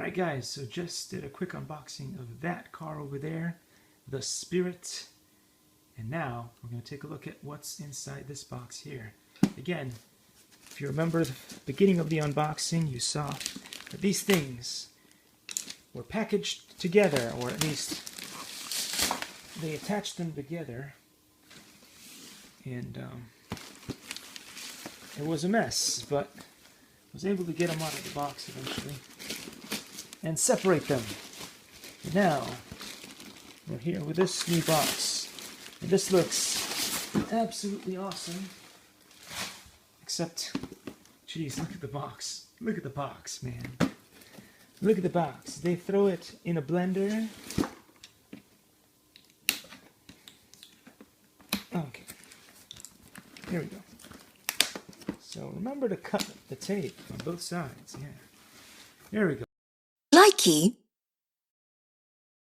Alright guys, so just did a quick unboxing of that car over there, the Spirit. And now we're going to take a look at what's inside this box here. Again, if you remember the beginning of the unboxing, you saw that these things were packaged together, or at least they attached them together. And it was a mess, but I was able to get them out of the box eventually and separate them. And now we're here with this new box, and this looks absolutely awesome. Except, geez, look at the box. Look at the box, man. Look at the box. They throw it in a blender. Okay. Here we go. So remember to cut the tape on both sides. Yeah. There we go. Likey.